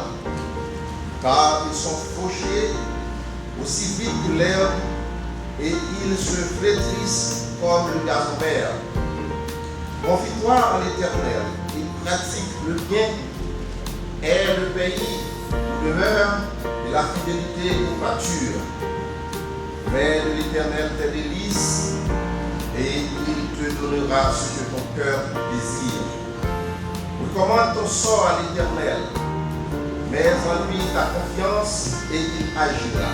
mal, car ils sont fauchés aussi vite que l'herbe et ils se flétrissent comme le gazon vert. Confie-toi en l'Éternel et pratique le bien, est le pays où demeure et la fidélité où pâture. Fais de l'Éternel tes délices et il te donnera ce que ton cœur désire. Recommande ton sort à l'Éternel, mets en lui ta confiance et il agira.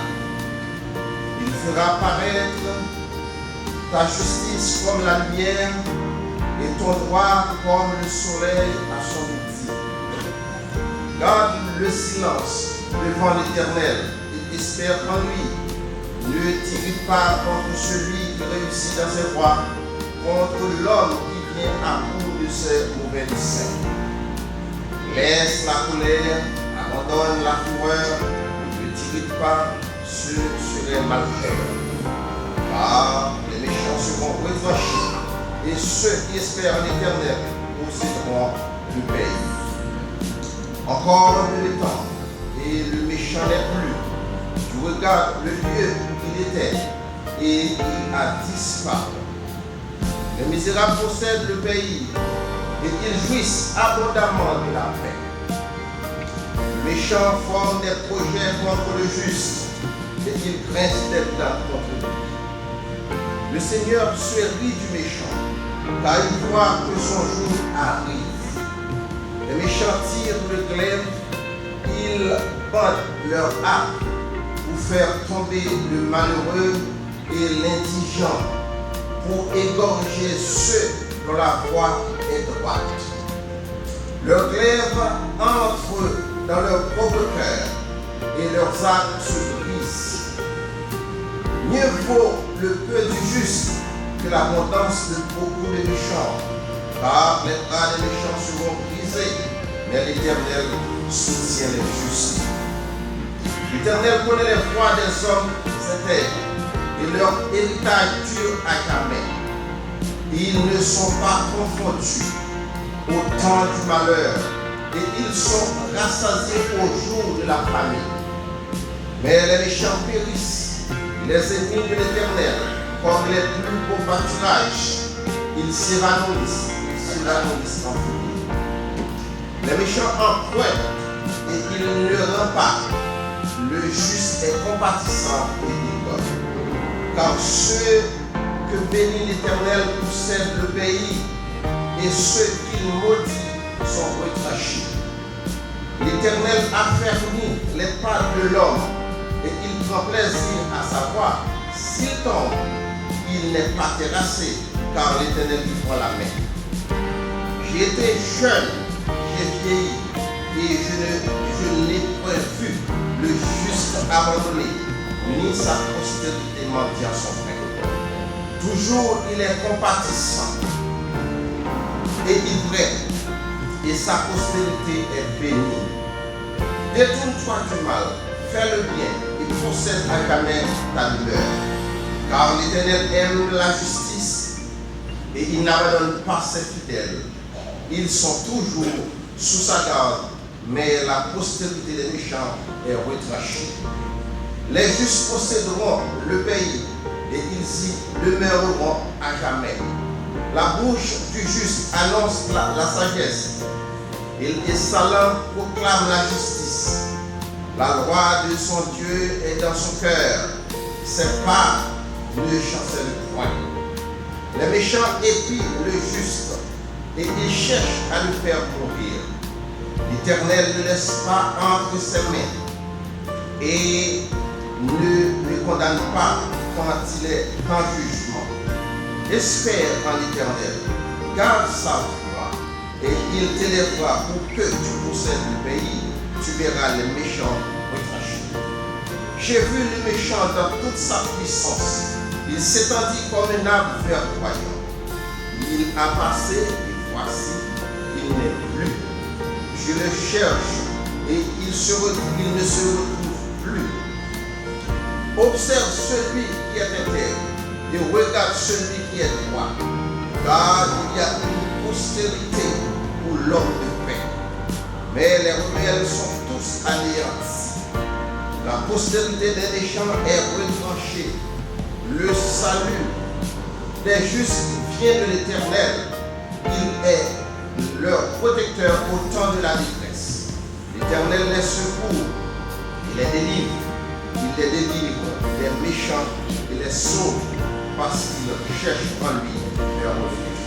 Il fera paraître ta justice comme la lumière et ton droit comme le soleil à son midi. Garde le silence devant l'Éternel et espère en lui. Ne t'irrite pas contre celui qui réussit dans ses voies, contre l'homme qui vient à bout de ses mauvais desseins. Laisse la colère, abandonne la fureur, ne t'irrite pas, ce serait malfaiteurs. Car les méchants seront retranchés, et ceux qui espèrent l'Éternel posséderont le pays. Encore un peu de temps, et le méchant n'est plus. Tu regardes le lieu où il était, et il a disparu. Les misérables possèdent le pays, et ils jouissent abondamment de la paix. Le méchant forme des projets contre le juste, et il grince des dents contre lui. Le Seigneur se rit du méchant, car il voit que son jour arrive. Les méchants tirent le glaive, ils bandent leur arc pour faire tomber le malheureux et l'indigent, pour égorger ceux dont la voie est droite. Leurs glaives entrent dans leur propre cœur et leurs arcs se brisent. Mieux vaut le peu du juste que l'abondance de beaucoup de méchants, car les bras des méchants seront brisés, mais l'Éternel soutient les justes. L'Éternel connaît les voies des hommes intègres et leur héritage dure à jamais. Ils ne sont pas confondus au temps du malheur et ils sont rassasiés au jour de la famine. Mais les méchants périssent, les ennemis de l'Éternel, comme les plus beaux pâturages, ils s'évanouissent en folie. Les méchants empruntent et ils ne rendent pas. Le juste est compatissant et il donne. Car ceux que bénit l'Éternel possèdent le pays, et ceux qu'il maudit sont retranchés. L'Éternel affermit les pas de l'homme, et il prend plaisir à savoir s'il tombe, il n'est pas terrassé, car l'Éternel lui prend la main. J'ai été jeune, j'ai vieilli, et je n'ai point vu le juste abandonné, ni sa postérité mendiant son frère. Toujours il est compatissant et il vrai, et sa postérité est bénie. Détourne-toi du mal, fais le bien, et possède à jamais ta demeure. Car l'Éternel aime la justice, et il n'abandonne pas ses fidèles. Ils sont toujours sous sa garde, mais la postérité des méchants est retranchée. Les justes posséderont le pays, et ils y demeureront à jamais. La bouche du juste annonce la sagesse, et sa langue proclame la justice. La loi de son Dieu est dans son cœur, ses pas ne chancellent point. Les méchants épient le juste, et ils cherchent à le faire mourir. L'Éternel ne laisse pas entre ses mains, et ne le condamne pas quand il est en jugement. Espère en l'Éternel, garde sa foi, et il t'élèvera pour que tu possèdes le pays. Tu verras les méchants retranchés. J'ai vu le méchant dans toute sa puissance. Il s'étendit comme un arbre verdoyant. Il a passé, et voici, il n'est plus. Je le cherche, et il ne se retrouve plus. Observe celui qui est intègre, et regarde celui qui est droit, car il y a une postérité pour l'homme de paix. Mais les rebelles sont tous anéantis. La postérité des méchants est retranchée. Le salut des justes vient de l'Éternel. Il est leur protecteur au temps de la détresse. L'Éternel les secourt, il les délivre, les méchants, il les sauve parce qu'ils cherchent en lui leur refuge.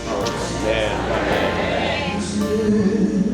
Amen.